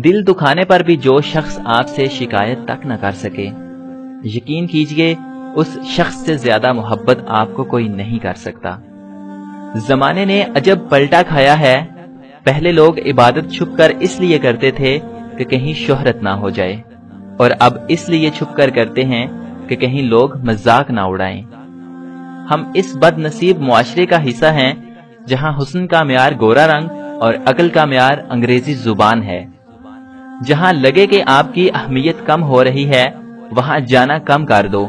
دل دکھانے پر بھی جو شخص آپ سے شکایت تک نہ کر سکے، یقین کیجئے اس شخص سے زیادہ محبت آپ کو کوئی نہیں کر سکتا۔ زمانے نے عجب پلٹا کھایا ہے۔ پہلے لوگ عبادت چھپ کر اس لیے کرتے تھے کہ کہیں شہرت نہ ہو جائے، اور اب اس لیے چھپ کر کرتے ہیں کہ کہیں لوگ مذاق نہ اڑائیں۔ ہم اس بد نصیب معاشرے کا حصہ ہیں جہاں حسن کا معیار گورا رنگ اور عقل کا معیار انگریزی زبان ہے۔ جہاں لگے کہ آپ کی اہمیت کم ہو رہی ہے وہاں جانا کم کر دو،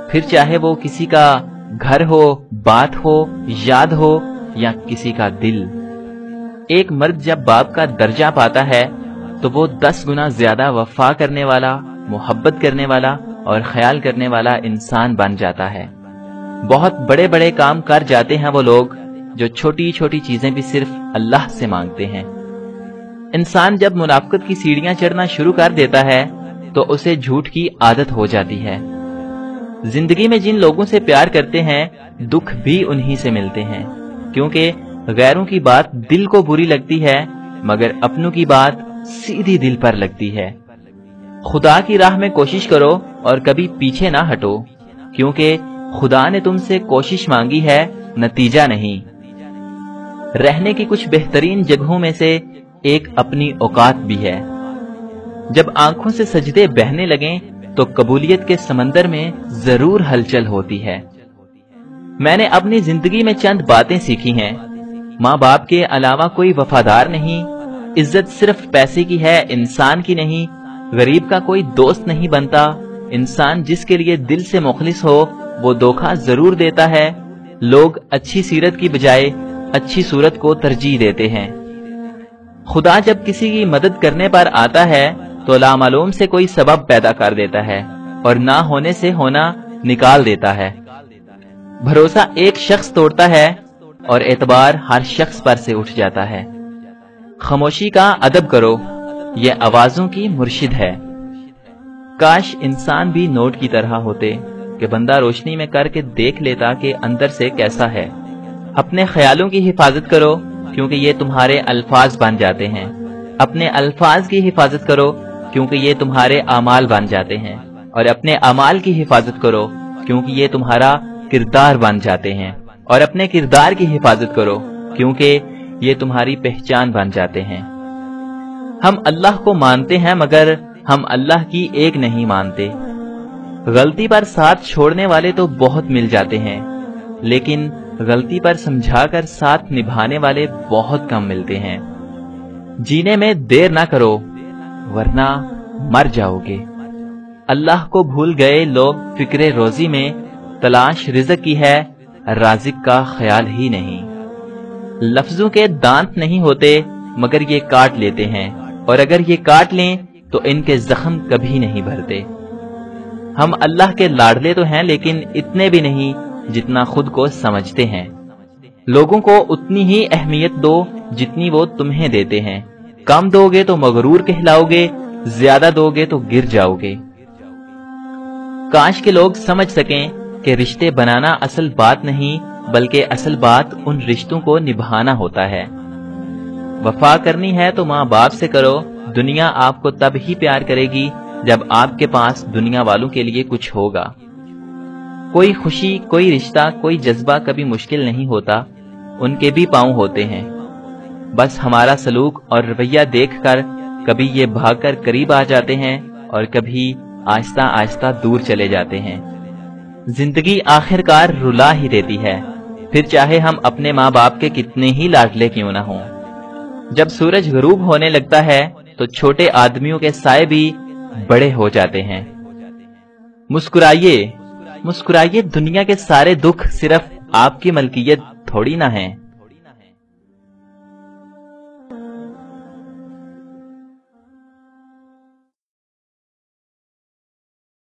پھر چاہے وہ کسی کا گھر ہو، بات ہو، یاد ہو یا کسی کا دل۔ ایک مرد جب باپ کا درجہ پاتا ہے تو وہ 10 گنا زیادہ وفا کرنے والا، محبت کرنے والا اور خیال کرنے والا انسان بن جاتا ہے۔ بہت بڑے بڑے کام کر جاتے ہیں وہ لوگ جو چھوٹی چھوٹی چیزیں بھی صرف اللہ سے مانگتے ہیں۔ انسان جب منافقت کی سیڑھیاں چڑھنا شروع کر دیتا ہے تو اسے جھوٹ کی عادت ہو جاتی ہے۔ زندگی میں جن لوگوں سے پیار کرتے ہیں دکھ بھی انہی سے ملتے ہیں، کیونکہ غیروں کی بات دل کو بری لگتی ہے مگر اپنوں کی بات سیدھی دل پر لگتی ہے۔ خدا کی راہ میں کوشش کرو اور کبھی پیچھے نہ ہٹو، کیونکہ خدا نے تم سے کوشش مانگی ہے، نتیجہ نہیں۔ رہنے کی کچھ بہترین جگہوں میں سے ایک اپنی اوقات بھی ہے۔ جب آنکھوں سے سجدے بہنے لگیں تو قبولیت کے سمندر میں ضرور ہلچل ہوتی ہے۔ میں نے اپنی زندگی میں چند باتیں سیکھی ہیں۔ ماں باپ کے علاوہ کوئی وفادار نہیں، عزت صرف پیسے کی ہے، انسان کی نہیں، غریب کا کوئی دوست نہیں بنتا، انسان جس کے لیے دل سے مخلص ہو وہ دھوکہ ضرور دیتا ہے، لوگ اچھی سیرت کی بجائے اچھی صورت کو ترجیح دیتے ہیں۔ خدا جب کسی کی مدد کرنے پر آتا ہے تو لامعلوم سے کوئی سبب پیدا کر دیتا ہے اور نہ ہونے سے ہونا نکال دیتا ہے۔ بھروسہ ایک شخص توڑتا ہے اور اعتبار ہر شخص پر سے اٹھ جاتا ہے۔ خاموشی کا ادب کرو، یہ آوازوں کی مرشد ہے۔ کاش انسان بھی نوٹ کی طرح ہوتے کہ بندہ روشنی میں کر کے دیکھ لیتا کہ اندر سے کیسا ہے۔ اپنے خیالوں کی حفاظت کرو کیونکہ یہ تمہارے الفاظ بن جاتے ہیں۔ اپنے الفاظ کی حفاظت کرو کیونکہ یہ تمہارے اعمال بن جاتے ہیں، اور اپنے اعمال کی حفاظت کرو کیونکہ یہ تمہارا کردار بن جاتے ہیں، اور اپنے کردار کی حفاظت کرو کیونکہ یہ تمہاری پہچان بن جاتے ہیں۔ ہم اللہ کو مانتے ہیں مگر ہم اللہ کی ایک نہیں مانتے۔ غلطی پر ساتھ چھوڑنے والے تو بہت مل جاتے ہیں، لیکن غلطی پر سمجھا کر ساتھ نبھانے والے بہت کم ملتے ہیں۔ جینے میں دیر نہ کرو ورنہ مر جاؤ گے۔ اللہ کو بھول گئے لوگ فکر روزی میں، تلاش رزق کی ہے رازق کا خیال ہی نہیں۔ لفظوں کے دانت نہیں ہوتے مگر یہ کاٹ لیتے ہیں، اور اگر یہ کاٹ لیں تو ان کے زخم کبھی نہیں بھرتے۔ ہم اللہ کے لاڈلے تو ہیں لیکن اتنے بھی نہیں جتنا خود کو سمجھتے ہیں۔ لوگوں کو اتنی ہی اہمیت دو جتنی وہ تمہیں دیتے ہیں۔ کم دو گے تو مغرور کہلاؤ گے، زیادہ دو گے تو گر جاؤ گے۔ کاش کے لوگ سمجھ سکیں کہ رشتے بنانا اصل بات نہیں بلکہ اصل بات ان رشتوں کو نبھانا ہوتا ہے۔ وفا کرنی ہے تو ماں باپ سے کرو، دنیا آپ کو تب ہی پیار کرے گی جب آپ کے پاس دنیا والوں کے لیے کچھ ہوگا۔ کوئی خوشی، کوئی رشتہ، کوئی جذبہ کبھی مشکل نہیں ہوتا، ان کے بھی پاؤں ہوتے ہیں۔ بس ہمارا سلوک اور رویہ دیکھ کر کبھی یہ بھاگ کر قریب آ جاتے ہیں اور کبھی آہستہ آہستہ دور چلے جاتے ہیں۔ زندگی آخر کار رلا ہی دیتی ہے، پھر چاہے ہم اپنے ماں باپ کے کتنے ہی لاڈلے کیوں نہ ہوں۔ جب سورج غروب ہونے لگتا ہے تو چھوٹے آدمیوں کے سائے بھی بڑے ہو جاتے ہیں۔ مسکرائیے، مسکرائیے، دنیا کے سارے دکھ صرف آپ کی ملکیت تھوڑی نہ ہیں۔